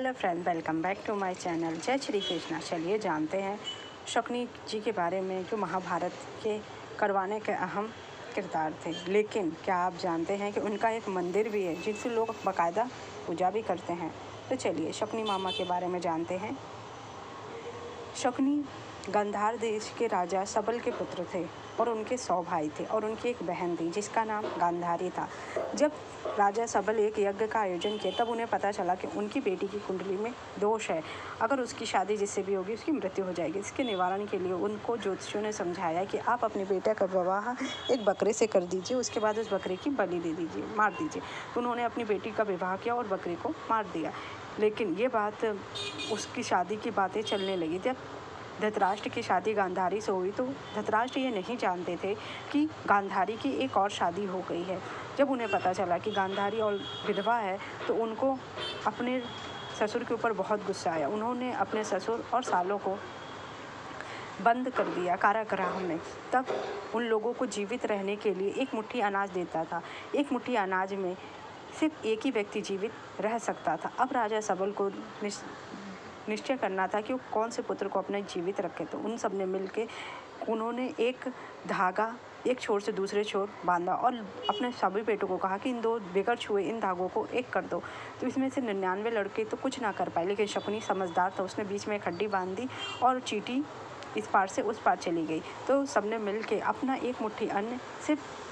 Hello friend, welcome back to my channel जय श्री कृष्णा। चलिए जानते हैं शकुनी जी के बारे में, जो महाभारत के करवाने के अहम किरदार थे। लेकिन क्या आप जानते हैं कि उनका एक मंदिर भी है जिससे लोग बाकायदा पूजा भी करते हैं। तो चलिए शकुनी मामा के बारे में जानते हैं। शकुनी गांधार देश के राजा सबल के पुत्र थे और उनके 100 भाई थे और उनकी एक बहन थी जिसका नाम गांधारी था। जब राजा सबल एक यज्ञ का आयोजन किया तब उन्हें पता चला कि उनकी बेटी की कुंडली में दोष है। अगर उसकी शादी जिससे भी होगी उसकी मृत्यु हो जाएगी। इसके निवारण के लिए उनको ज्योतिषियों ने समझाया कि आप अपने बेटे का विवाह एक बकरे से कर दीजिए, उसके बाद उस बकरे की बलि दे दीजिए, मार दीजिए। तो उन्होंने अपनी बेटी का विवाह किया और बकरे को मार दिया। लेकिन ये बात, उसकी शादी की बातें चलने लगी। जब धृतराष्ट्र की शादी गांधारी से हुई तो धृतराष्ट्र ये नहीं जानते थे कि गांधारी की एक और शादी हो गई है। जब उन्हें पता चला कि गांधारी और विधवा है तो उनको अपने ससुर के ऊपर बहुत गुस्सा आया। उन्होंने अपने ससुर और सालों को बंद कर दिया कारागृह में। तब उन लोगों को जीवित रहने के लिए एक मुट्ठी अनाज देता था। एक मुट्ठी अनाज में सिर्फ एक ही व्यक्ति जीवित रह सकता था। अब राजा सबल को निश्चय करना था कि वो कौन से पुत्र को अपने जीवित रखे। तो उन सब ने मिलके उन्होंने एक धागा एक छोर से दूसरे छोर बांधा और अपने सभी बेटों को कहा कि इन दो बेगर छुए इन धागों को एक कर दो। तो इसमें से 99 लड़के तो कुछ ना कर पाए, लेकिन शकुनी समझदार था। उसने बीच में एक हड्डी बांध दी और चींटी इस पार से उस पार चली गई। तो सबने मिल के अपना एक मुट्ठी अन्न सिर्फ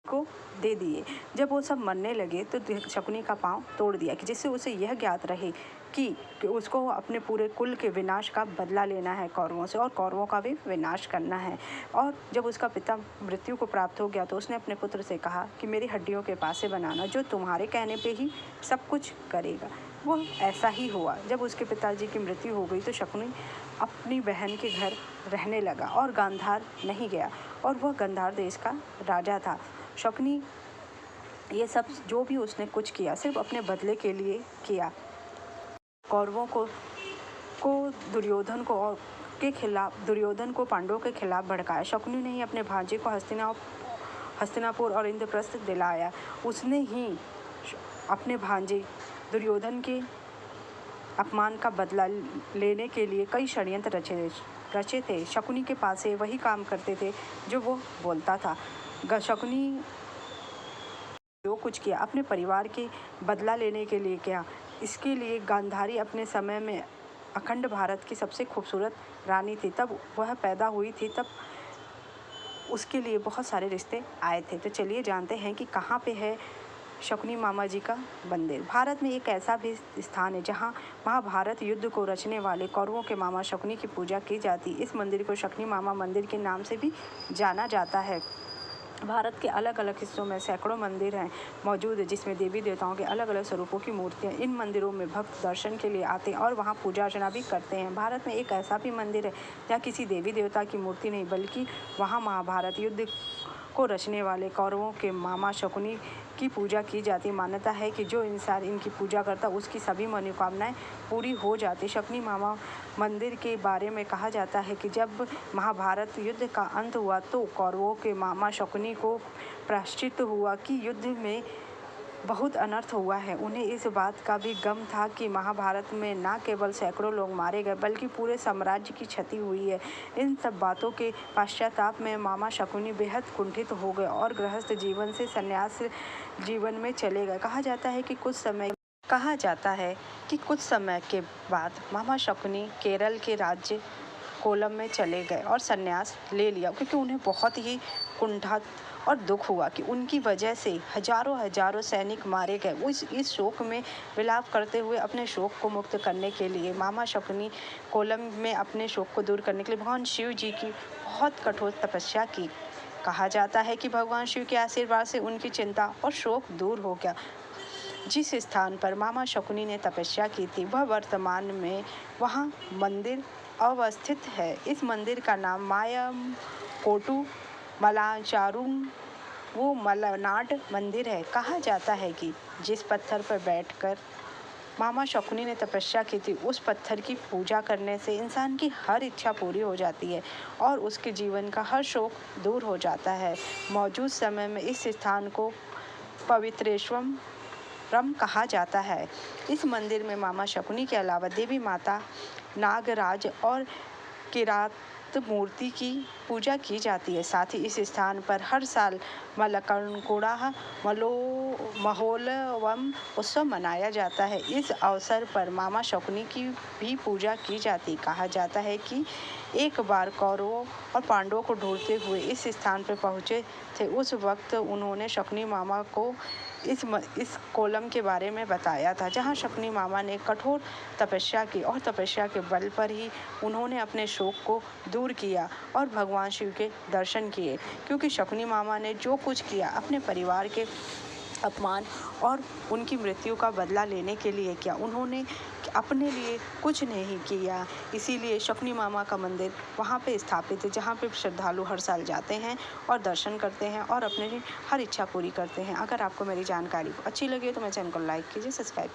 को दे दिए। जब वो सब मरने लगे तो शकुनी का पाँव तोड़ दिया कि जिससे उसे यह ज्ञात रहे कि उसको अपने पूरे कुल के विनाश का बदला लेना है कौरवों से, और कौरवों का भी विनाश करना है। और जब उसका पिता मृत्यु को प्राप्त हो गया तो उसने अपने पुत्र से कहा कि मेरी हड्डियों के पासे बनाना, जो तुम्हारे कहने पे ही सब कुछ करेगा। वो ऐसा ही हुआ। जब उसके पिताजी की मृत्यु हो गई तो शकुनी अपनी बहन के घर रहने लगा और गांधार नहीं गया, और वह गांधार देश का राजा था। शकुनी ये सब जो भी उसने कुछ किया सिर्फ अपने बदले के लिए किया। कौरवों को दुर्योधन को पांडवों के खिलाफ भड़काया। शकुनी ने ही अपने भांजे को हस्तिनापुर और इंद्रप्रस्थ दिलाया। उसने ही अपने भांजे दुर्योधन के अपमान का बदला लेने के लिए कई षड्यंत्र रचे थे। शकुनी के पास से वही काम करते थे जो वो बोलता था। शकुनी जो कुछ किया अपने परिवार के बदला लेने के लिए किया। इसके लिए गांधारी अपने समय में अखंड भारत की सबसे खूबसूरत रानी थी। तब वह पैदा हुई थी, तब उसके लिए बहुत सारे रिश्ते आए थे। तो चलिए जानते हैं कि कहाँ पे है शकुनी मामा जी का मंदिर। भारत में एक ऐसा भी स्थान है जहाँ महाभारत युद्ध को रचने वाले कौरवों के मामा शकुनी की पूजा की जाती। इस मंदिर को शकुनी मामा मंदिर के नाम से भी जाना जाता है। भारत के अलग अलग हिस्सों में सैकड़ों मंदिर हैं मौजूद है, जिसमें देवी देवताओं के अलग अलग स्वरूपों की मूर्तियाँ। इन मंदिरों में भक्त दर्शन के लिए आते हैं और वहाँ पूजा अर्चना भी करते हैं। भारत में एक ऐसा भी मंदिर है जहाँ किसी देवी देवता की मूर्ति नहीं, बल्कि वहाँ महाभारत युद्ध को रचने वाले कौरवों के मामा शकुनी की पूजा की जाती। मान्यता है कि जो इंसान इनकी पूजा करता उसकी सभी मनोकामनाएं पूरी हो जाती। शकुनी मामा मंदिर के बारे में कहा जाता है कि जब महाभारत युद्ध का अंत हुआ तो कौरवों के मामा शकुनी को प्रायश्चित हुआ कि युद्ध में बहुत अनर्थ हुआ है। उन्हें इस बात का भी गम था कि महाभारत में न केवल सैकड़ों लोग मारे गए बल्कि पूरे साम्राज्य की क्षति हुई है। इन सब बातों के पश्चाताप में मामा शकुनी बेहद कुंठित हो गए और गृहस्थ जीवन से संन्यास जीवन में चले गए। कहा जाता है कि कुछ समय के बाद मामा शकुनी केरल के राज्य कोलम में चले गए और संन्यास ले लिया, क्योंकि उन्हें बहुत ही कुंठा और दुख हुआ कि उनकी वजह से हजारों सैनिक मारे गए। वो इस शोक में विलाप करते हुए अपने शोक को मुक्त करने के लिए मामा शकुनी कोलम में अपने शोक को दूर करने के लिए भगवान शिव जी की बहुत कठोर तपस्या की। कहा जाता है कि भगवान शिव के आशीर्वाद से उनकी चिंता और शोक दूर हो गया। जिस स्थान पर मामा शकुनी ने तपस्या की थी वह वर्तमान में वहाँ मंदिर अवस्थित है। इस मंदिर का नाम मायाकोटु मलाचारुंग वो मलनाड मंदिर है। कहा जाता है कि जिस पत्थर पर बैठकर मामा शकुनी ने तपस्या की थी उस पत्थर की पूजा करने से इंसान की हर इच्छा पूरी हो जाती है और उसके जीवन का हर शोक दूर हो जाता है। मौजूद समय में इस स्थान को पवित्रेश्वरम रम कहा जाता है। इस मंदिर में मामा शकुनी के अलावा देवी माता, नागराज और किरात मूर्ति की पूजा की जाती है। साथ ही इस स्थान पर हर साल मलकनकुड़ा महोत्सवम उत्सव मनाया जाता है। इस अवसर पर मामा शकुनी की भी पूजा की जाती। कहा जाता है कि एक बार कौरवों और पांडवों को ढूंढते हुए इस स्थान पर पहुंचे थे। उस वक्त उन्होंने शकुनी मामा को इस कोलम के बारे में बताया था, जहां शकुनी मामा ने कठोर तपस्या की और तपस्या के बल पर ही उन्होंने अपने शोक को दूर किया और भगवान शिव के दर्शन किए। क्योंकि शकुनी मामा ने जो कुछ किया अपने परिवार के अपमान और उनकी मृत्यु का बदला लेने के लिए किया, उन्होंने अपने लिए कुछ नहीं किया। इसीलिए शकुनी मामा का मंदिर वहाँ पे स्थापित है, जहाँ पे श्रद्धालु हर साल जाते हैं और दर्शन करते हैं और अपनी हर इच्छा पूरी करते हैं। अगर आपको मेरी जानकारी अच्छी लगी तो मेरे चैनल को लाइक कीजिए, सब्सक्राइब